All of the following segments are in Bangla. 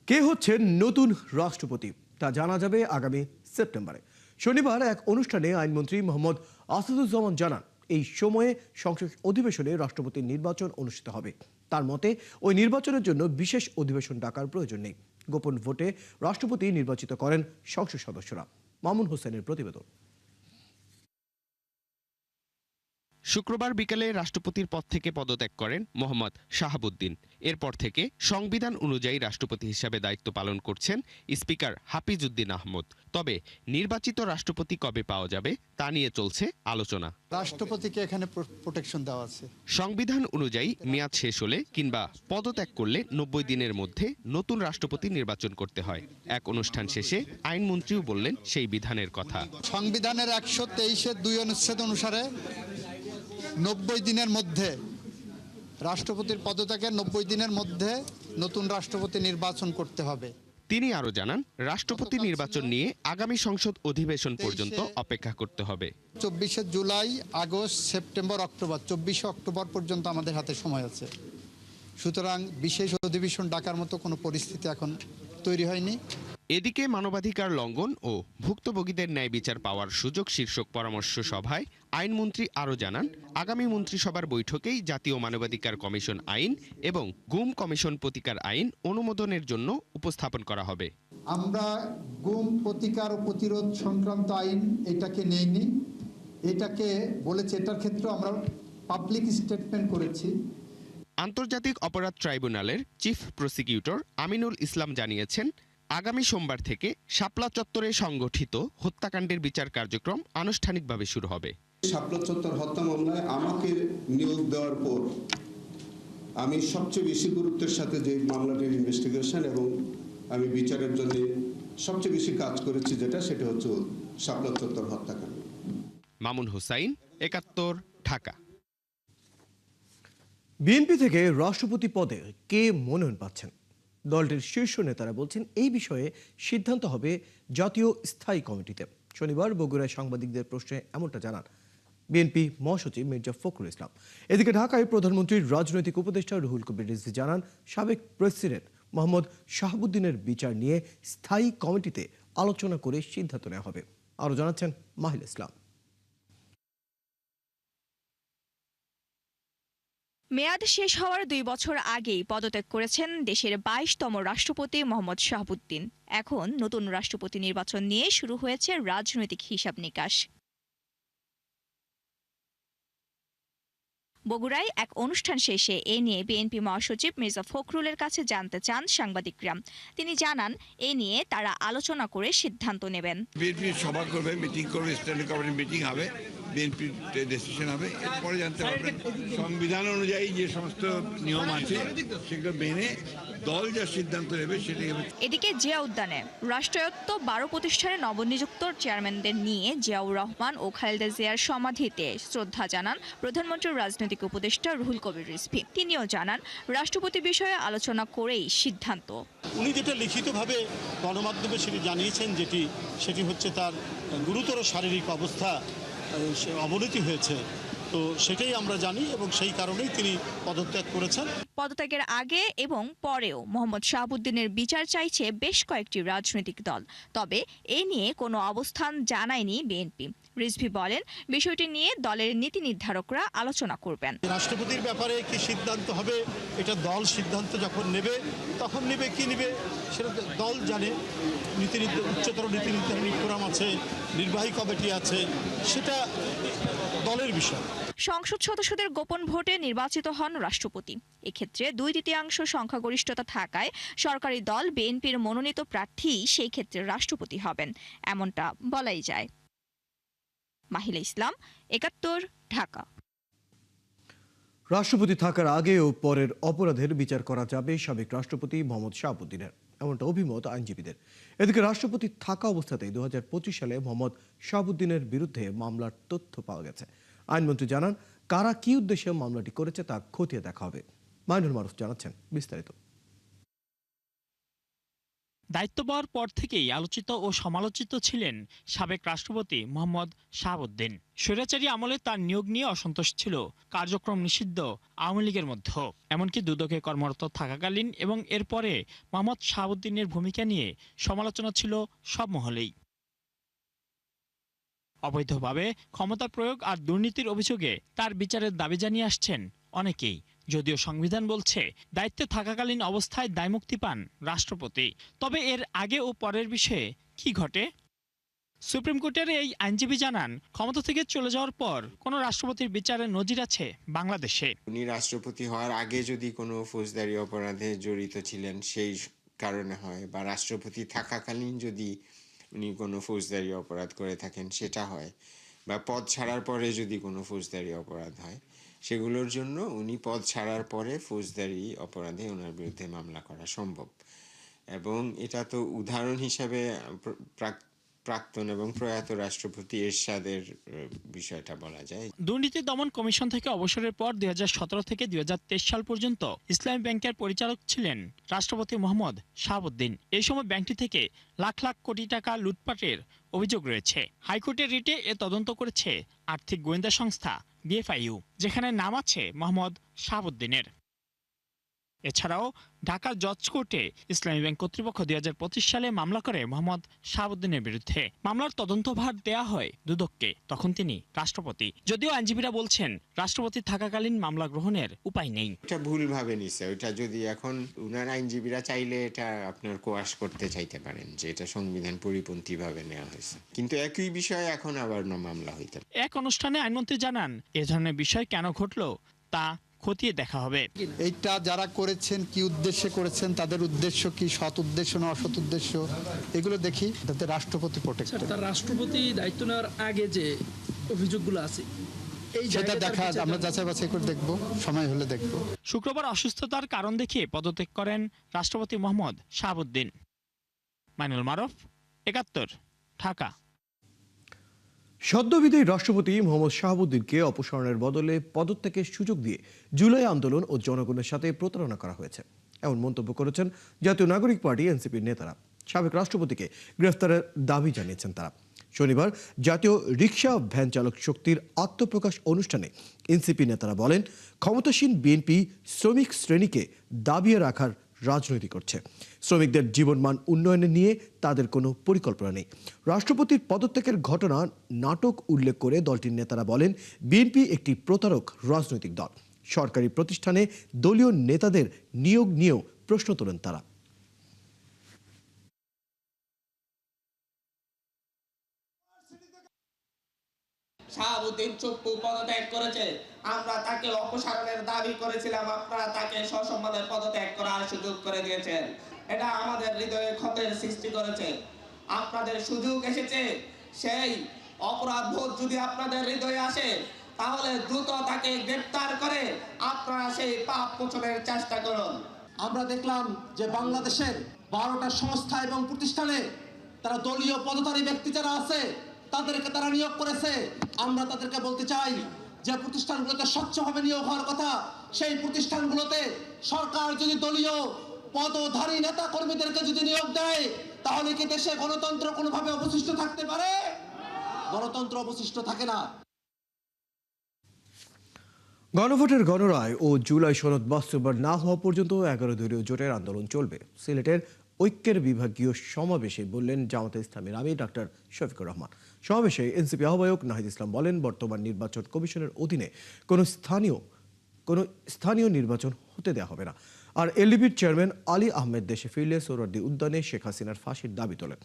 কে হচ্ছেন নতুন রাষ্ট্রপতি তা জানা যাবে আগামী সেপ্টেম্বরে। শনিবার এক অনুষ্ঠানে আইনমন্ত্রী মোহাম্মদ আসাদুজ্জামান জানান, এই সময়ে সংসদ অধিবেশনে রাষ্ট্রপতির নির্বাচন অনুষ্ঠিত হবে। তার মতে ওই নির্বাচনের জন্য বিশেষ অধিবেশন ডাকার প্রয়োজন নেই। গোপন ভোটে রাষ্ট্রপতি নির্বাচিত করেন সংসদ সদস্যরা। মামুন হোসেনের প্রতিবেদন। শুক্রবার বিকেলে রাষ্ট্রপতির পদ থেকে পদত্যাগ করেন মোহাম্মদ শাহাবুদ্দিন। এরপর থেকে সংবিধান অনুযায়ী রাষ্ট্রপতি হিসাবে দায়িত্ব পালন করছেন স্পিকার হাফিজউদ্দিন আহমদ। তবে নির্বাচিত রাষ্ট্রপতি কবে পাওয়া যাবে তা নিয়ে চলছে আলোচনা। রাষ্ট্রপতিকে এখানে প্রোটেকশন দেওয়া আছে। সংবিধান অনুযায়ী মেয়াদ শেষ হলে কিংবা পদত্যাগ করলে ৯০ দিনের মধ্যে নতুন রাষ্ট্রপতি নির্বাচন করতে হয়। এক অনুষ্ঠান শেষে আইনমন্ত্রীও বললেন সেই বিধানের কথা। সংবিধানের ১২৩-এর ২ অনুচ্ছেদ অনুসারে ৯০ দিনের মধ্যে রাষ্ট্রপতির পদত্যাগের ৯০ দিনের মধ্যে নতুন রাষ্ট্রপতি নির্বাচন করতে হবে। তিনি আরো জানান, রাষ্ট্রপতি নির্বাচন নিয়ে আগামী সংসদ অধিবেশন পর্যন্ত অপেক্ষা করতে হবে। ২৪শে জুলাই, আগস্ট, সেপ্টেম্বর, অক্টোবর, ২৪শে অক্টোবর পর্যন্ত আমাদের হাতে সময় আছে। সুতরাং বিশেষ অধিবেশন ডাকার মতো কোনো পরিস্থিতি এখন তৈরি হয়নি। এদিকে মানবাধিকার লঙ্ঘন ও ভুক্তভোগীদের ন্যায় বিচার পাওয়ার সুযোগ শীর্ষক পরামর্শ সভায় আইনমন্ত্রী আরও জানান, আগামী মন্ত্রিসভার বৈঠকেই জাতীয় মানবাধিকার কমিশন আইন এবং গুম কমিশন প্রতিকার আইন অনুমোদনের জন্য উপস্থাপন করা হবে। আমরা গুম প্রতিকার ও প্রতিরোধ সংক্রান্ত আইন এটাকে নেইনি, এটাকে বলেছে, এটার ক্ষেত্রে আমরা পাবলিক স্টেটমেন্ট করেছি। আন্তর্জাতিক অপরাধ ট্রাইব্যুনালের চিফ প্রসিকিউটর আমিনুল ইসলাম জানিয়েছেন, আগামী সোমবার থেকে শাপলা চত্বরে সংগঠিত হত্যাকাণ্ডের বিচার কার্যক্রম আনুষ্ঠানিকভাবে শুরু হবে। শাপলা চত্বর হত্যা মামলায় আমাকে নিয়োগ দেওয়ার পর আমি সবচেয়ে বেশি গুরুত্বের সাথে যে মামলাটির ইনভেস্টিগেশন এবং আমি বিচারের জন্য সবচেয়ে বেশি কাজ করেছি, সেটা হচ্ছে শাপলা চত্বর হত্যাকাণ্ড। মামুন হোসাইন, ৭১, ঢাকা। বিএনপি থেকে রাষ্ট্রপতি পদে কে মনোনয়ন পাচ্ছেন, দলটির শীর্ষ নেতারা বলছেন এই বিষয়ে সিদ্ধান্ত হবে জাতীয় স্থায়ী কমিটিতে। শনিবার বগুড়ায় সাংবাদিকদের প্রশ্নে এমনটা জানান বিএনপি মহাসচিব মির্জা ফখরুল ইসলাম। এদিকে ঢাকায় প্রধানমন্ত্রীর রাজনৈতিক উপদেষ্টা রুহুল কবির রিজভী জানান, সাবেক প্রেসিডেন্ট মোহাম্মদ শাহাবুদ্দিনের বিচার নিয়ে স্থায়ী কমিটিতে আলোচনা করে সিদ্ধান্ত নেওয়া হবে। আরও জানাচ্ছেন মাহিল ইসলাম। মেয়াদ শেষ হওয়ার ২ বছর আগেই পদত্যাগ করেছেন দেশের ২২তম রাষ্ট্রপতি মোহাম্মদ শাহাবুদ্দিন। এখন নতুন রাষ্ট্রপতি নির্বাচন নিয়ে শুরু হয়েছে রাজনৈতিক হিসাব নিকাশ। বগুড়ায় এক অনুষ্ঠান শেষে এ নিয়ে বিএনপি মহাসচিব মির্জা ফখরুলের কাছে জানতে চান সাংবাদিকরা। তিনি জানান, এ নিয়ে তারা আলোচনা করে সিদ্ধান্ত নেবেন। বিএনপি সভা করবে, মিটিং করবে, স্ট্যান্ডিং কমিটির মিটিং হবে, বিএনপির ডিসিশন হবে, এরপরে জানতে পারবেন। সংবিধান অনুযায়ী যে সমস্ত নিয়ম আছে সেগুলো মেনে দল যা সিদ্ধান্ত নেবে সেটাই হবে। এদিকে জিয়া উদ্যানে রাষ্ট্রায়ত্ত ১২ প্রতিষ্ঠানের নবনিযুক্ত চেয়ারম্যানদের নিয়ে জিয়াউর রহমান ও খালেদা জিয়ার সমাধিতে শ্রদ্ধা জানান প্রধানমন্ত্রীর রাজনৈতিক উপদেষ্টা রুহুল কবির রিজভী। তিনিও জানান, রাষ্ট্রপতি বিষয়ে আলোচনা করেই সিদ্ধান্ত। উনি যেটা লিখিতভাবে গণমাধ্যমে সেটি জানিয়েছেন, সেটি হচ্ছে তার গুরুতর শারীরিক অবস্থা অবনতি হয়েছে, তো সেটাই আমরা জানি এবং সেই কারণেই তিনি পদত্যাগ করেছেন। পদত্যাগের আগে এবং পরেও মোহাম্মদ শাহাবুদ্দিনের বিচার চাইছে বেশ কয়েকটি রাজনৈতিক দল। তবে এ নিয়ে কোনো অবস্থান জানায়নি বিএনপি। রিজভী বলেন, বিষয়টি নিয়ে দলের নীতি নির্ধারকরা আলোচনা করবেন। রাষ্ট্রপতির ব্যাপারে কি সিদ্ধান্ত হবে, এটা দল সিদ্ধান্ত যখন নেবে তখন নেবে, কি নেবে সেটা দল জানে। উচ্চতর নীতি নির্ধারণী ফোরাম আছে, নির্বাহী কমিটি আছে, সেটা দলের বিষয়। সংসদ সদস্যদের গোপন ভোটে নির্বাচিত হন রাষ্ট্রপতি। এক্ষেত্রে ২/৩ সংখ্যাগরিষ্ঠতা থাকায় সরকারি দল বিএনপির মনোনীত প্রার্থী সেই ক্ষেত্রে রাষ্ট্রপতি হবেন, এমনটা বলাই যায়। মাহিলা ইসলাম, ৭১, ঢাকা। রাষ্ট্রপতি থাকার আগে ও পরের অপরাধের বিচার করা যাবে সাবেক রাষ্ট্রপতি মোহাম্মদ শাহাবুদ্দিনের, এমনটা অভিমত আইনজীবীদের। এদিকে রাষ্ট্রপতি থাকা অবস্থাতেই ২০২৫ সালে মোহাম্মদ শাহাবুদ্দিনের বিরুদ্ধে মামলার তথ্য পাওয়া গেছে। আইনমন্ত্রী জানান, কারা কি উদ্দেশ্যে মামলাটি করেছে তা খতিয়ে দেখা হবে। মাইনুল মারুফ জানাচ্ছেন বিস্তারিত। দায়িত্ব পাওয়ার পর থেকেই আলোচিত ও সমালোচিত ছিলেন সাবেক রাষ্ট্রপতি মোহাম্মদ শাহাবুদ্দিন। স্বৈরাচারী আমলে তার নিয়োগ নিয়ে অসন্তোষ ছিল কার্যক্রম নিষিদ্ধ আওয়ামী লীগের মধ্যে। এমনকি দুদকে কর্মরত থাকাকালীন এবং এরপরে মোহাম্মদ শাহাবুদ্দিনের ভূমিকা নিয়ে সমালোচনা ছিল সব মহলেই। অবৈধভাবে ক্ষমতা প্রয়োগ আর দুর্নীতির অভিযোগে তার বিচারের দাবি জানিয়ে আসছেন অনেকেই। যদিও সংবিধান বলছে দায়িত্বে থাকাকালীন অবস্থায় দায়মুক্তি পান রাষ্ট্রপতি। তবে এর আগে ও পরের বিষয়ে কি ঘটে? সুপ্রিম কোর্টের এই আইনজীবী জানান, ক্ষমতা থেকে চলে যাওয়ার পর কোনো রাষ্ট্রপতির বিচারের নজির আছে বাংলাদেশে। উনি রাষ্ট্রপতি হওয়ার আগে যদি কোনো ফৌজদারি অপরাধে জড়িত ছিলেন সেই কারণে হয়, বা রাষ্ট্রপতি থাকাকালীন যদি উনি কোনো ফৌজদারি অপরাধ করে থাকেন সেটা হয়, বা পদ ছাড়ার পরে যদি কোনো ফৌজদারি অপরাধ হয়, সেগুলোর জন্য উনি পদ ছাড়ার পরে ফৌজদারি অপরাধে ওনার বিরুদ্ধে মামলা করা সম্ভব। এবং এটা তো উদাহরণ হিসাবে প্রাক্তন এবং প্রয়াত রাষ্ট্রপতি এরশাদের বিষয়টা বলা যায়। দুর্নীতি দমন কমিশন থেকে অবসরের পর 2017 থেকে 2023 সাল পর্যন্ত ইসলামী ব্যাংকের পরিচালক ছিলেন রাষ্ট্রপতি মোহাম্মদ শাহাবুদ্দিন। এই সময় ব্যাংকটি থেকে লাখ লাখ কোটি টাকা লুটপাটের অভিযোগ রয়েছে। হাইকোর্টের রিটে এ তদন্ত করেছে আর্থিক গোয়েন্দা সংস্থা BFIU, যেখানে নাম আছে মোহাম্মদ শাহাবুদ্দিনের। এছাড়াও ঢাকার জজ কোর্টে ইসলামী ব্যাংক কর্তৃপক্ষ 2025 সালে মামলা করে মোহাম্মদ শাহাবুদ্দিনের বিরুদ্ধে। মামলার তদন্তভার দেয়া হয় দুদককে, তখন তিনি রাষ্ট্রপতি। যদিও আইনজীবীরা বলছেন রাষ্ট্রপতি থাকাকালীন মামলা গ্রহণের উপায় নেই। এটা ভুলভাবে নিছে। ওইটা যদি এখন উনার আইনজীবীরা চাইলে এটা আপনার কোয়াশ করতে চাইতে পারেন যে এটা সংবিধান পরিপন্থীভাবে নেওয়া হয়েছে, কিন্তু একই বিষয়ে এখন আবার মামলা হইতে। এক অনুষ্ঠানে আইনমন্ত্রী জানান, এ ধরনের বিষয় কেন ঘটলো তা খতিয়ে দেখা হবে। এইটা যারা করেছেন কি উদ্দেশ্যে করেছেন, তাদের উদ্দেশ্য কি, সৎ উদ্দেশ্য না অসৎ উদ্দেশ্য, এগুলো দেখি, তাতে রাষ্ট্রপতি প্রোটেক্ট। তার রাষ্ট্রপতি দায়িত্ব নেওয়ার আগে যে অভিযোগগুলো আছে সেটা দেখা আমরা যাচাই বাছাই করে দেখব, সময় হলে দেখব। শুক্রবার অসুস্থতার কারণ দেখিয়ে পদত্যাগ করেন রাষ্ট্রপতি মোহাম্মদ শাহাবুদ্দিন। মাইনুল মারুফ, ৭১, ঢাকা। সদ্যবিদায়ী রাষ্ট্রপতি মোহাম্মদ শাহাবুদ্দিনকে অপসারণের বদলে পদত্যাগের সুযোগ দিয়ে জুলাই আন্দোলন ও জনগণের সাথে প্রতারণা করা হয়েছে, এমন মন্তব্য করেছেন জাতীয় নাগরিক পার্টি এনসিপির নেতারা। সাবেক রাষ্ট্রপতিকে গ্রেফতারের দাবি জানিয়েছেন তারা। শনিবার জাতীয় রিকশা ভ্যান চালক শক্তির আত্মপ্রকাশ অনুষ্ঠানে এনসিপি নেতারা বলেন, ক্ষমতাসীন বিএনপি শ্রমিক শ্রেণীকে দাবিয়ে রাখার রাজনীতি করছে। শ্রমিকদের জীবনমান উন্নয়নে নিয়ে তাদের কোনো পরিকল্পনা নেই। রাষ্ট্রপতির পদত্যাগের ঘটনা নাটক উল্লেখ করে দলটির নেতারা বলেন, বিএনপি একটি প্রতারক রাজনৈতিক দল। সরকারি প্রতিষ্ঠানে দলীয় নেতাদের নিয়োগ নিয়েও প্রশ্ন তোলেন তারা। শাহাবুদ্দিন চুপ্পু পদত্যাগ করেছে, আমরা তাকে অপসারণের দাবি করেছিলাম, আপনারা তাকে সসম্মানে পদত্যাগ করার সুযোগ করে দিয়েছেন। এটা আমাদের হৃদয়ে ক্ষতের সৃষ্টি করেছে। আপনাদের সুযোগ এসেছে, সেই অপরাধ বোধ যদি আপনাদের হৃদয়ে আসে তাহলে দ্রুত তাকে গ্রেফতার করে আপনারা সেই পাপ মোচনের চেষ্টা করুন। আমরা দেখলাম যে বাংলাদেশের 12টা সংস্থা এবং প্রতিষ্ঠানে তারা দলীয় পদধারী ব্যক্তি যারা আছে তাদেরকে তারা নিয়োগ করেছে। আমরা তাদেরকে বলতে চাই যে প্রতিষ্ঠানগুলোতে স্বচ্ছভাবে নিয়োগ হওয়ার কথা, সেই প্রতিষ্ঠানগুলোতে সরকার যদি দলীয় পদধারী নেতা কর্মীদেরকে যদি নিয়োগ দেয় তাহলে কি দেশে গণতন্ত্র কোনোভাবে অবশিষ্ট থাকতে পারে? গণতন্ত্র অবশিষ্ট থাকে না। গণভোটের গণরায় ও জুলাই সনদ বাস্তবায়ন না হওয়া পর্যন্ত 11 দলীয় জোটের আন্দোলন চলবে। সিলেটের ঐক্যের বিভাগীয় সমাবেশে বললেন জামাতে ইসলামীর আমির ডাক্তার শফিকুর রহমান। সমাবেশে এনসিপি আহ্বায়ক নাহিদ ইসলাম বলেন, বর্তমান নির্বাচন কমিশনের অধীনে কোনো স্থানীয় নির্বাচন হতে দেওয়া হবে না। আর এলডিপির চেয়ারম্যান আলী আহমেদ দেশে ফিরলে সোহরাওয়ার্দী উদ্যানে শেখ হাসিনার ফাঁসির দাবি তোলেন।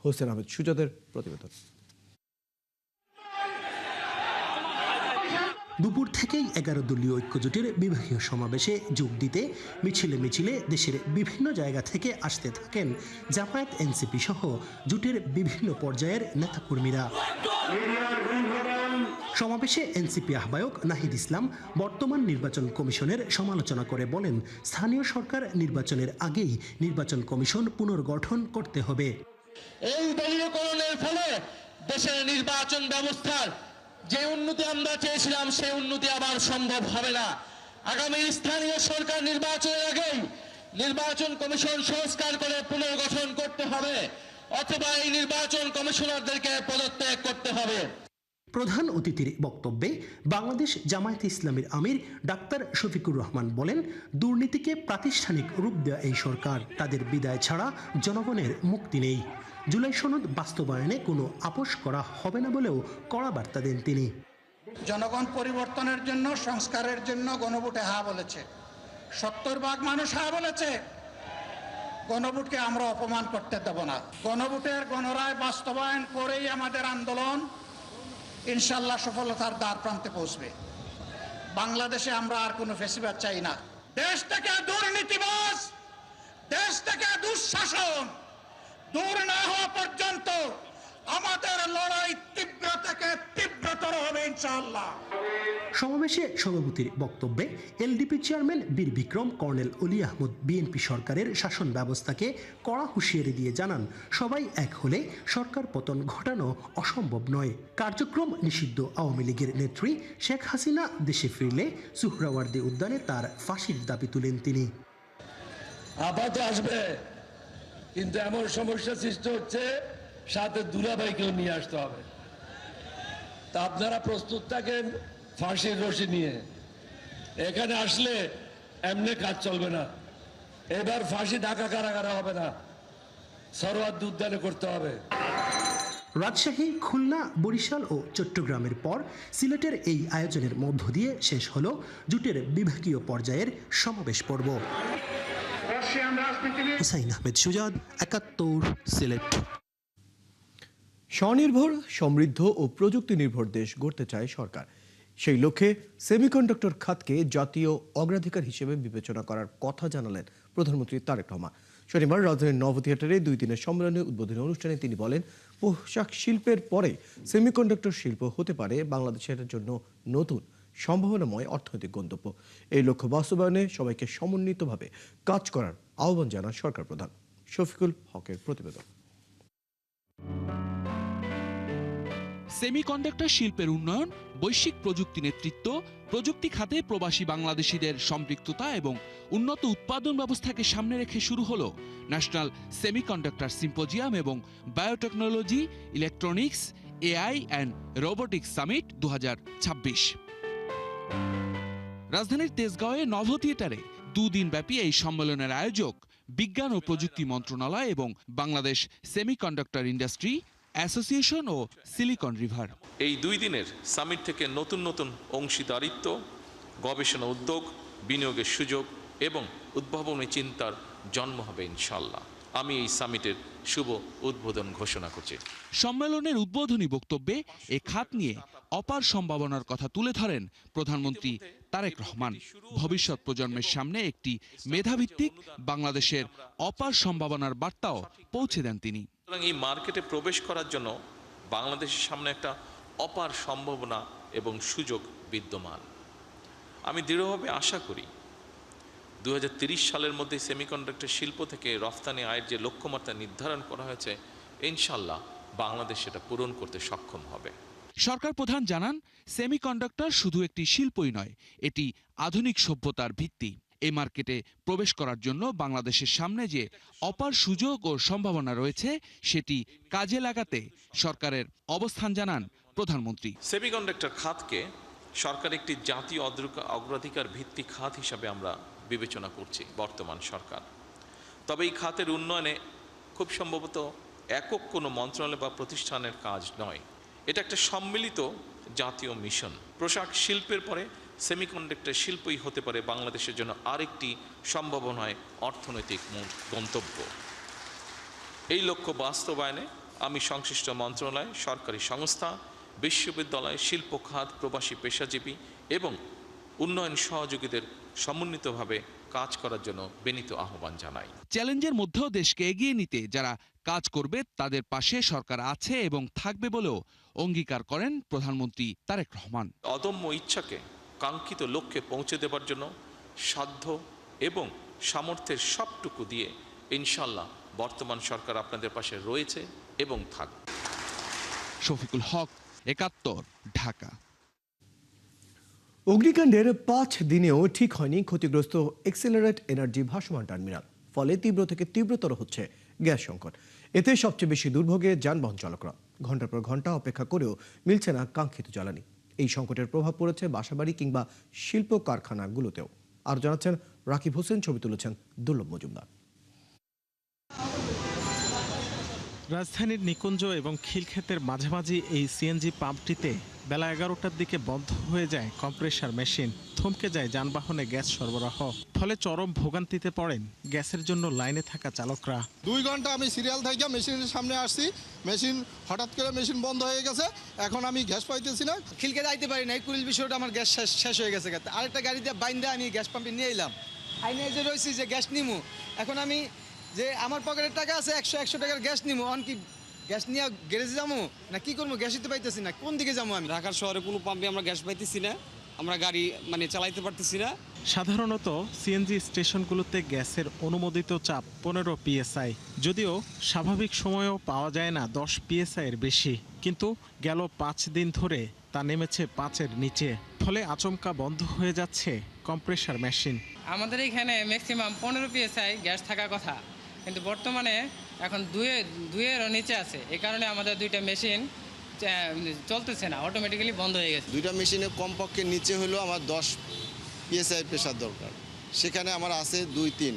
হোসেন আহমেদ সুজাদের প্রতিবেদন। দুপুর থেকেই 11 দলীয় ঐক্যজোটের বিভাগীয় সমাবেশে যোগ দিতে মিছিলে মিছিলে দেশের বিভিন্ন জায়গা থেকে আসতে থাকেন জামায়াত, এনসিপি সহ জোটের বিভিন্ন পর্যায়ের নেতাকর্মীরা। সমাবেশে এনসিপি আহ্বায়ক নাহিদ ইসলাম বর্তমান নির্বাচন কমিশনের সমালোচনা করে বলেন, স্থানীয় সরকার নির্বাচনের আগেই নির্বাচন কমিশন পুনর্গঠন করতে হবে। এই দলীয়করণের ফলে দেশের নির্বাচন ব্যবস্থার যে উন্নতি আমরা চেয়েছিলাম সেই উন্নতি আবার সম্ভব হবে না। আগামী স্থানীয় সরকার নির্বাচনের আগেই নির্বাচন কমিশন সংস্কার করে পুনর্গঠন করতে হবে অথবা এই নির্বাচন কমিশনারদেরকে পদত্যাগ করতে হবে। প্রধান অতিথির বক্তব্যে বাংলাদেশ জামায়াতে ইসলামীর আমির ডাক্তার শফিকুর রহমান বলেন, দুর্নীতিকে প্রাতিষ্ঠানিক রূপ দেওয়া এই সরকার, তাদের বিদায় ছাড়া জনগণের মুক্তি নেই। জুলাই সনদ বাস্তবায়নে কোনো আপোষ করা হবে না বলেও কড়া বার্তা দেন তিনি। জনগণ পরিবর্তনের জন্য, সংস্কারের জন্য গণভোটে হ্যাঁ বলেছে, 70% মানুষ হ্যাঁ বলেছে। গণভোটকে আমরা অপমান করতে দেব না। গণভোটের গণরায় বাস্তবায়ন করেই আমাদের আন্দোলন ইনশাল্লাহ সফলতার দ্বার প্রান্তে পৌঁছবে। বাংলাদেশে আমরা আর কোনো ফেসিবাদ চাই না। দেশ থেকে দুর্নীতিবাজ, দেশ থেকে দুঃশাসন দূর না হওয়া পর্যন্ত আমাদের লড়াই তীব্র থেকে তীব্রতর হবে ইনশাআল্লাহ। সমাবেশে সভাপতির বক্তব্যে এলডিপি চেয়ারম্যান বীর বিক্রম কর্নেল অলি আহমদ বিএনপি সরকারের শাসন ব্যবস্থাকে কড়া হুঁশিয়ারি দিয়ে জানান, সবাই এক হলে সরকার পতন ঘটানো অসম্ভব নয়। কার্যক্রম নিষিদ্ধ আওয়ামী লীগের নেত্রী শেখ হাসিনা দেশে ফিরলে সুহরাওয়ার্দী উদ্যানে তার ফাঁসির দাবি তুলেন তিনি। আপাতত আসবে, কিন্তু এমন সমস্যা সৃষ্টি হচ্ছে, সাথে দুলাভাইকেও নিয়ে আসতে হবে। তা আপনারা প্রস্তুত থাকেন ফাঁসির রশি নিয়ে। এখানে আসলে এমনি কাজ চলবে না। এবার ফাঁসি ঢাকা কারাগারে হবে না, সরোয়ার্দী উদ্যানে করতে হবে। রাজশাহী, খুলনা, বরিশাল ও চট্টগ্রামের পর সিলেটের এই আয়োজনের মধ্য দিয়ে শেষ হলো জোটের বিভাগীয় পর্যায়ের সমাবেশ পর্ব। হুসাইন আহমেদ সুজাদ, ৭১, সিলেট। স্বনির্ভর, সমৃদ্ধ ও প্রযুক্তি নির্ভর দেশ গড়তে চায় সরকার। সেই লক্ষ্যে সেমিকন্ডাক্টর খাতকে জাতীয় অগ্রাধিকার হিসেবে বিবেচনা করার কথা জানালেন প্রধানমন্ত্রী তারেক রহমান। শনিবার রাজধানীর নভ থিয়েটারে 2 দিনের সম্মেলনের উদ্বোধনী অনুষ্ঠানে তিনি বলেন, পোশাক শিল্পের পরে সেমিকন্ডাক্টর শিল্প হতে পারে বাংলাদেশের জন্য নতুন সম্ভাবনাময় অর্থনৈতিক গন্তব্য। এই লক্ষ্য বাস্তবায়নে সবাইকে সমন্বিতভাবে কাজ করার আহ্বান জানান সরকার প্রধান। শফিকুল হকের প্রতিবেদন। সেমিকন্ডাক্টর শিল্পের উন্নয়ন, বৈশ্বিক প্রযুক্তি নেতৃত্ব, প্রযুক্তি খাতে প্রবাসী বাংলাদেশিদের সম্পৃক্ততা এবং উন্নত উৎপাদন ব্যবস্থাকে সামনে রেখে শুরু হলো ন্যাশনাল সেমিকন্ডাক্টর সিম্পোজিয়াম এবং biotechnology, electronics, AI and robotics summit 2026। রাজধানীর তেজগাঁওয়ে নভ থিয়েটারে 2 দিনব্যাপী এই সম্মেলনের আয়োজক বিজ্ঞান ও প্রযুক্তি মন্ত্রণালয় এবং বাংলাদেশ সেমিকন্ডাক্টর ইন্ডাস্ট্রি অ্যাসোসিয়েশন ও সিলিকন রিভার। এই 2 দিনের সামিট থেকে নতুন নতুন অংশীদারিত্ব, গবেষণা উদ্যোগ, বিনিয়োগের সুযোগ এবং উদ্ভাবনী চিন্তার জন্ম হবে ইনশাআল্লাহ। আমি এই সামিটের শুভ উদ্বোধন ঘোষণা করছি। সম্মেলনের উদ্বোধনী বক্তব্যে এ খাত নিয়ে অপার সম্ভাবনার কথা তুলে ধরেন প্রধানমন্ত্রী তারেক রহমান। ভবিষ্যৎ প্রজন্মের সামনে একটি মেধাভিত্তিক বাংলাদেশের অপার সম্ভাবনার বার্তাও পৌঁছে দেন তিনি। সুতরাং এই মার্কেটে প্রবেশ করার জন্য বাংলাদেশের সামনে একটা অপার সম্ভাবনা এবং সুযোগ বিদ্যমান। আমি দৃঢ়ভাবে আশা করি 2030 সালের মধ্যে সেমিকন্ডাক্টর শিল্প থেকে রফতানি আয়ের যে লক্ষ্যমাত্রা নির্ধারণ করা হয়েছে, ইনশাআল্লাহ বাংলাদেশ সেটা পূরণ করতে সক্ষম হবে। সরকার প্রধান জানান, সেমিকন্ডাক্টর শুধু একটি শিল্পই নয়, এটি আধুনিক সভ্যতার ভিত্তি। এই মার্কেটে প্রবেশ করার জন্য বাংলাদেশের সামনে যে অপার সুযোগ ও সম্ভাবনা রয়েছে, সেটি কাজে লাগাতে সরকারের অবস্থান জানান প্রধানমন্ত্রী। সেমিকন্ডাক্টর খাতকে সরকার একটি জাতীয় অগ্রাধিকার ভিত্তিক খাত হিসাবে আমরা বিবেচনা করছি বর্তমান সরকার। তবে এই খাতের উন্নয়নে খুব সম্ভবত একক কোনো মন্ত্রণালয় বা প্রতিষ্ঠানের কাজ নয়, এটা একটা সম্মিলিত জাতীয় মিশন। পোশাক শিল্পের পরে সেমিকন্ডাক্টর শিল্পই হতে পারে বাংলাদেশের জন্য আরেকটি সম্ভাবনায় অর্থনৈতিক গন্তব্য। এই লক্ষ্য বাস্তবায়নে আমি সংশ্লিষ্ট মন্ত্রণালয়, সরকারি সংস্থা, বিশ্ববিদ্যালয়, শিল্প খাত, প্রবাসী পেশাজীবী এবং উন্নয়ন সহযোগীদের সমন্বিতভাবে কাজ করার জন্য বিনীত আহ্বান জানাই। চ্যালেঞ্জের মধ্যেও দেশকে এগিয়ে নিতে যারা কাজ করবে তাদের পাশে সরকার আছে এবং থাকবে বলেও অঙ্গীকার করেন প্রধানমন্ত্রী তারেক রহমান। অদম্য ইচ্ছাকে কাঙ্ক্ষিত লক্ষ্যে পৌঁছে দেবার জন্য সাধ্য এবং সামর্থ্যের সবটুকু দিয়ে ইনশাআল্লাহ বর্তমান সরকার আপনাদের পাশে রয়েছে এবং থাকবে। শফিকুল হক, ৭১, ঢাকা। অগ্নিকাণ্ডের 5 দিনেও ঠিক হয়নি ক্ষতিগ্রস্ত এক্সেলারেট এনার্জি ভাসমান টার্মিনাল। ফলে তীব্র থেকে তীব্রতর হচ্ছে গ্যাস সংকট। এতে সবচেয়ে বেশি দুর্ভোগে যানবাহন চালকরা। ঘন্টার পর ঘন্টা অপেক্ষা করেও মিলছে না কাঙ্ক্ষিত জ্বালানি। এই সংকটের প্রভাব পড়েছে বাসাবাড়ি কিংবা শিল্প কারখানাগুলোতেও। আর জানাচ্ছেন রাকিব হোসেন, ছবি তুলেছেন দুর্লভ মজুমদার। রাজধানীর নিকুঞ্জ এবং খিলক্ষেতের মাঝামাঝি এই সিএনজি পাম্পটিতে বেলা 11টার দিকে বন্ধ হয়ে যায় কম্প্রেসার মেশিন, থমকে যায় যানবাহনে গ্যাস সরবরাহ। ফলে চরম ভোগান্তিতে পড়েন গ্যাসের জন্য লাইনে থাকা চালকরা। 2 ঘন্টা আমি সিরিয়াল থেকে মেশিনের সামনে আসছি, মেশিন হঠাৎ করে মেশিন বন্ধ হয়ে গেছে, এখন আমি গ্যাস পাইতেছি না। খিলকে যাইতে পারি না, 21 বিষয়টা আমার গ্যাস শেষ হয়ে গেছে। আরেকটা গাড়ি দিয়ে বাইন্দা আমি গ্যাস পাম্পে নিয়ে এলাম, আইনে যে রয়েছি যে গ্যাস নিমু। এখন আমি যে আমার পকেটের টাকা আছে 100 টাকার গ্যাস নিমু, অন কি গ্যাস নিয়ে গ্যারেজে যাবো না কি করবো? গ্যাসই তো পাইতেছি না, কোন দিকে যাবো আমি? ঢাকার শহরে কোনো পাম্পে আমরা গ্যাস পাইতেছি না, আমরা গাড়ি চালাইতে পারতেছি না। সাধারণত সিএনজি স্টেশনগুলোতে গ্যাসের অনুমোদিত চাপ 15 PSI, যদিও স্বাভাবিক সময়েও পাওয়া যায় না 10 PSI এর বেশি। কিন্তু গেল 5 দিন ধরে তা নেমেছে 5-এর নিচে। ফলে আচমকা বন্ধ হয়ে যাচ্ছে কম্প্রেসার মেশিন। আমাদের এখানে ম্যাক্সিমাম 15 PSI গ্যাস থাকার কথা, কিন্তু বর্তমানে এখন 2-এরও নিচে আছে। এই কারণে আমাদের 2টা মেশিন চলতেছে না, অটোমেটিক্যালি বন্ধ হয়ে গেছে। 2টা মেশিনে কমপক্ষে নিচে হলেও আমার 10 PSI প্রেশার দরকার, সেখানে আমার আছে 2-3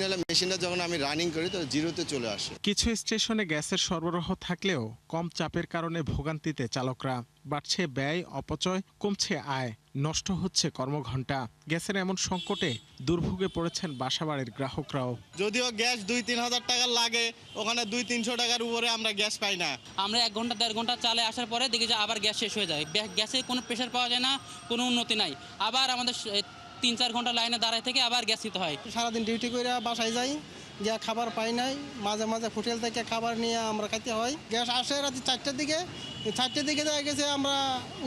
হলে মেশিনটা যখন আমি রানিং করি তো 0-তে চলে আসে। কিছু স্টেশনে গ্যাসের সরবরাহ থাকলেও কম চাপের কারণে ভোগান্তিতে চালকরা। বাড়ছে ব্যয়, অপচয়, কমছে আয়, নষ্ট হচ্ছে কর্মঘণ্টা। গ্যাসের এমন সংকটে দুর্ভোগে পড়েছেন বাসাবাড়ির গ্রাহকরাও। যদিও গ্যাস 2-3 হাজার টাকা লাগে, ওখানে 200-300 টাকার উপরে আমরা গ্যাস পাই না। আমরা 1 ঘন্টা 1.5 ঘন্টা চালে আসার পরে দেখি যে আবার গ্যাস শেষ হয়ে যায়। গ্যাসে কোনো প্রেশার পাওয়া যায় না, কোনো উন্নতি নাই। আবার আমাদের 3-4 ঘন্টা লাইনে দাঁড়ায় থেকে আবার গ্যাস নিতে হয়। সারাদিন ডিউটি করে বাসায় যাই, গিয়া খাবার পাই নাই, মাঝে মাঝে হোটেল থেকে খাবার নিয়ে আমরা খাইতে হয়। গ্যাস আসে রাতে 4টার দিকে দেখা গেছে আমরা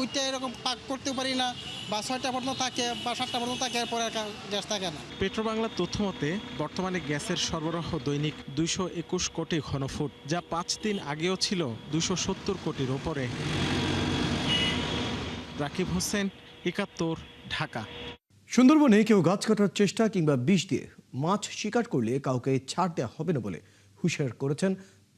উঠতে এরকম পাক করতে পারি না, বা 6টা পর্যন্ত থাকে বা 7টা পর্যন্ত থাকে, এরপরে গ্যাস থাকে না। পেট্রোবাংলার তথ্য মতে বর্তমানে গ্যাসের সরবরাহ দৈনিক 221 কোটি ঘনফুট, যা 5 দিন আগেও ছিল 270 কোটির ওপরে। রাকিব হোসেন, 71, ঢাকা। সুন্দরবনে কেউ গাছ কাটার চেষ্টা কিংবা বিষ দিয়ে মাছ শিকার করলে কাউকে ছাড় দেওয়া হবে না বলে হুঁশিয়ার করেছেন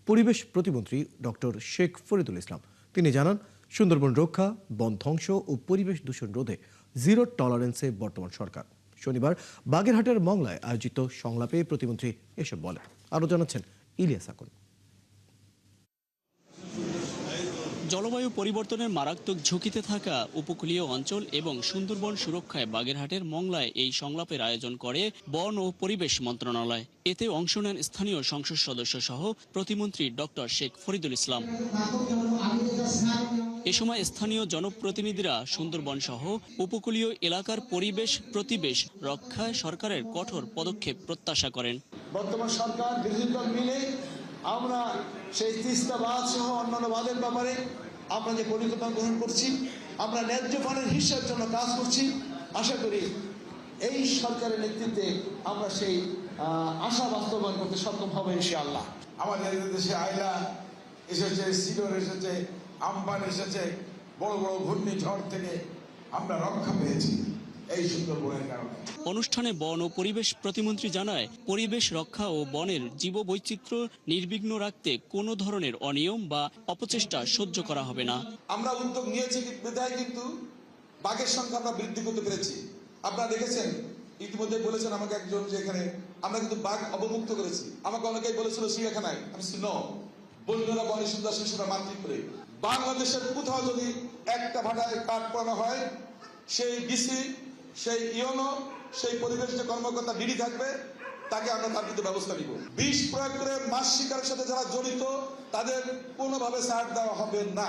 পরিবেশ প্রতিমন্ত্রী ডক্টর শেখ ফরিদুল ইসলাম। তিনি জানান, সুন্দরবন রক্ষা, বন ধ্বংস ও পরিবেশ দূষণ রোধে 0 টলারেন্সে বর্তমান সরকার। শনিবার বাগেরহাটের মংলায় আয়োজিত সংলাপে প্রতিমন্ত্রী এসব বলেন। আরও জানাচ্ছেন ইলিয়াস আকন। জলবায়ু পরিবর্তনের মারাত্মক ঝুঁকিতে থাকা উপকূলীয় অঞ্চল এবং সুন্দরবন সুরক্ষায় বাগেরহাটের মংলায় এই সংলাপের আয়োজন করে বন ও পরিবেশ মন্ত্রণালয়। এতে অংশ নেন স্থানীয় সংসদ সদস্য সহ প্রতিমন্ত্রী ডক্টর শেখ ফরিদুল ইসলাম। এ সময় স্থানীয় জনপ্রতিনিধিরা সুন্দরবন সহ উপকূলীয় এলাকার পরিবেশ প্রতিবেশ রক্ষায় সরকারের কঠোর পদক্ষেপ প্রত্যাশা করেন। বর্তমান সরকার বিরোধী দল মিলে আমরা সেই তিস্তা বাঁধ সহ অন্যান্য বাঁধের ব্যাপারে আমরা যে পরিকল্পনা গ্রহণ করছি, আমরা ন্যায্য ফলের হিসাবের জন্য কাজ করছি। আশা করি এই সরকারের নেতৃত্বে আমরা সেই আশা বাস্তবায়ন করতে সক্ষম হব ইনশাআল্লাহ। আমাদের দেশে আইলা এসেছে, সিডর এসেছে, আমফান এসেছে, বড় বড় ঘূর্ণিঝড় থেকে আমরা রক্ষা পেয়েছি এই সুন্দরবনের কারণে। অনুষ্ঠানে বন ও পরিবেশ প্রতিমন্ত্রী জানায়, পরিবেশ রক্ষা ও বনের জীববৈচিত্র্য নির্বিঘ্ন রাখতে কোনো ধরনের অনিয়ম বা অপচেষ্টা সহ্য করা হবে না। আমরা উদ্যোগ নিয়েছি বিধায় কিন্তু বাঘের সংখ্যা আমরা বৃদ্ধি করতে পেরেছি। আপনারা দেখেছেন, ইতিমধ্যে বলেছেন আমাকে একজন যে এখানে আমরা কিন্তু বাঘ অবমুক্ত করেছি। আমাকে অনেকেই বলেছিল চিড়িয়াখানায়, আমি বন্যরা বনে সুন্দর শিশুরা মাতৃ করে। বাংলাদেশের কোথাও যদি একটা ভাটায় কাঠ পড়ানো হয়, সেই ডিসি, সেই ইওনো, সেই পরিবেশ যে কর্মকর্তা ডিডি থাকবে, তাকে আমরা তার বিরুদ্ধে ব্যবস্থা নিব। বিষ প্রয়োগ করে মাছ শিকারের সাথে যারা জড়িত তাদের কোনোভাবে ছাড় দেওয়া হবে না।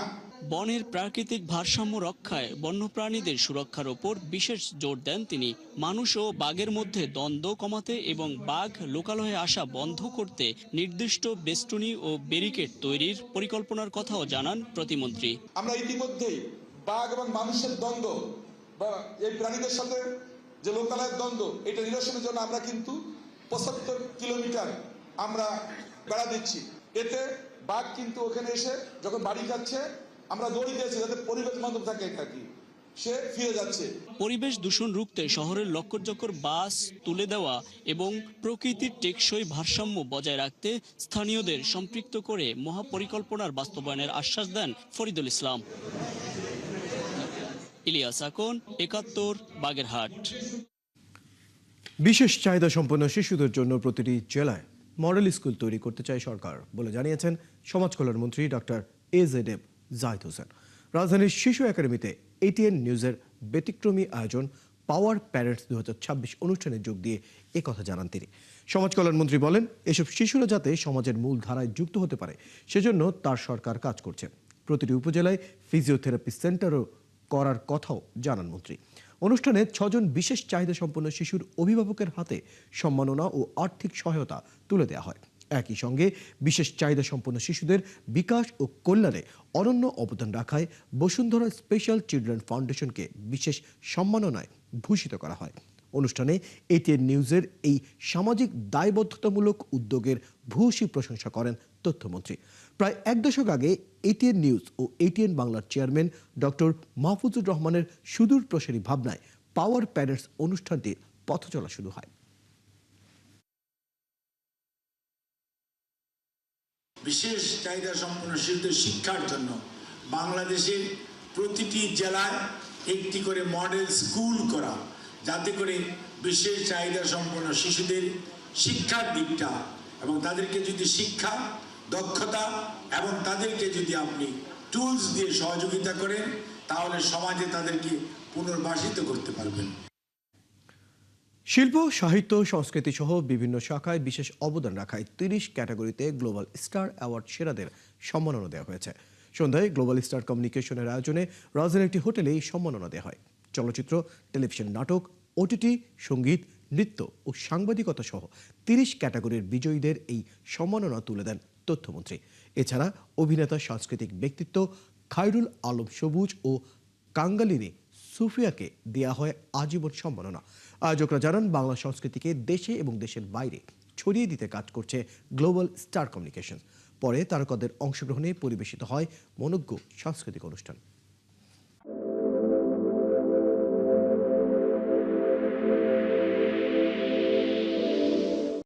বনের প্রাকৃতিক ভারসাম্য রক্ষায় বন্যপ্রাণীদের সুরক্ষার ওপর বিশেষ জোর দেন তিনি। মানুষ ও বাঘের মধ্যে দ্বন্দ্ব কমাতে এবং বাঘ লোকালয়ে আসা বন্ধ করতে নির্দিষ্ট বেষ্টনী ও ব্যারিকেড তৈরির পরিকল্পনার কথাও জানান প্রতিমন্ত্রী। আমরা ইতিমধ্যেই বাঘ এবং মানুষের দ্বন্দ্ব বা এই প্রাণীদের সাথে যে লোকালয়ের দ্বন্দ্ব, এটা নিরসনের জন্য আমরা কিন্তু 75 কিলোমিটার আমরা বেড়া দিচ্ছি। এতে বাঘ কিন্তু ওখানে এসে যখন বাড়ি খাচ্ছে, আমরা দড়ি দিয়েছি যাতে পরিবেশ বান্ধব থাকে। সে ফিরে যাচ্ছে। পরিবেশ দূষণ রুখতে শহরের লক্কর বাস তুলে দেওয়া এবং প্রকৃতির টেকসই ভারসাম্য বজায় রাখতে স্থানীয়দের সম্পৃক্ত করে মহাপরিকল্পনার বাস্তবায়নের আশ্বাস দেন ফরিদুল ইসলাম। ইলিয়াস আকন, ৭১, বাগেরহাট। বিশেষ চাহিদা সম্পন্ন শিশুদের জন্য প্রতিটি জেলায় মডেল স্কুল তৈরি করতে চায় সরকার বলে জানিয়েছেন সমাজ কল্যাণ মন্ত্রী ডক্টর এজেডএম জাহিদ হোসেন। রাজধানীর শিশু একাডেমিতে এটিএন নিউজের ব্যতিক্রমী আয়োজন পাওয়ার প্যারেন্টস 2026 অনুষ্ঠানে যোগ দিয়ে একথা জানান তিনি। সমাজ কল্যাণ মন্ত্রী বলেন, এসব শিশুরা যাতে সমাজের মূল ধারায় যুক্ত হতে পারে সেজন্য তার সরকার কাজ করছে। প্রতিটি উপজেলায় ফিজিওথেরাপি সেন্টারও করার কথাও জানান মন্ত্রী। অনুষ্ঠানে 6 জন বিশেষ চাহিদা সম্পন্ন শিশুর অভিভাবকের হাতে সম্মাননা ও আর্থিক সহায়তা তুলে দেওয়া হয়। একই সঙ্গে বিশেষ চাহিদা সম্পন্ন শিশুদের বিকাশ ও কল্যাণে অনন্য অবদান রাখায় বসুন্ধরা স্পেশাল চিলড্রেন ফাউন্ডেশনকে বিশেষ সম্মাননায় ভূষিত করা হয়। অনুষ্ঠানে এটিএন নিউজের এই সামাজিক দায়বদ্ধতামূলক উদ্যোগের ভূয়সী প্রশংসা করেন তথ্যমন্ত্রী। প্রায় 1 দশক আগে এটিএন নিউজ ও এটিএন বাংলার চেয়ারম্যান ডক্টর মাহফুজুর রহমানের সুদূর প্রসারী ভাবনায় পাওয়ার প্যারেন্টস অনুষ্ঠানটির পথ চলা শুরু হয়। বিশেষ চাহিদা সম্পন্ন শিশুদের শিক্ষার জন্য বাংলাদেশের প্রতিটি জেলায় একটি করে মডেল স্কুল করা, যাতে করে বিশেষ চাহিদা সম্পন্ন শিশুদের শিক্ষার দিকটা এবং তাদেরকে যদি শিক্ষা, দক্ষতা এবং তাদেরকে যদি আপনি টুলস দিয়ে সহযোগিতা করেন তাহলে সমাজে তাদেরকে পুনর্বাসিত করতে পারবেন। শিল্প, সাহিত্য, সংস্কৃতি সহ বিভিন্ন শাখায় বিশেষ অবদান রাখায় 30 ক্যাটাগরিতে গ্লোবাল স্টার অ্যাওয়ার্ড সেরাদের সম্মাননা দেওয়া হয়েছে। সন্ধ্যায় গ্লোবাল স্টার কমিউনিকেশনের আয়োজনে রাজধানীর একটি হোটেলে এই সম্মাননা দেওয়া হয়। চলচ্চিত্র, টেলিভিশন, নাটক, ওটিটি, সঙ্গীত, নৃত্য ও সাংবাদিকতা সহ 30 ক্যাটাগরির বিজয়ীদের এই সম্মাননা তুলে দেন তথ্যমন্ত্রী। এছাড়া অভিনেতা, সাংস্কৃতিক ব্যক্তিত্ব খায়রুল আলম সবুজ ও কাঙ্গালিনী সুফিয়াকে দেয়া হয় আজীবন সম্মাননা। আয়োজকরা জানান, বাংলা সংস্কৃতিকে দেশে এবং দেশের বাইরে ছড়িয়ে দিতে কাজ করছে গ্লোবাল স্টার কমিউনিকেশন। পরে তারকাদের অংশগ্রহণে পরিবেশিত হয় মনোজ্ঞ সাংস্কৃতিক অনুষ্ঠান।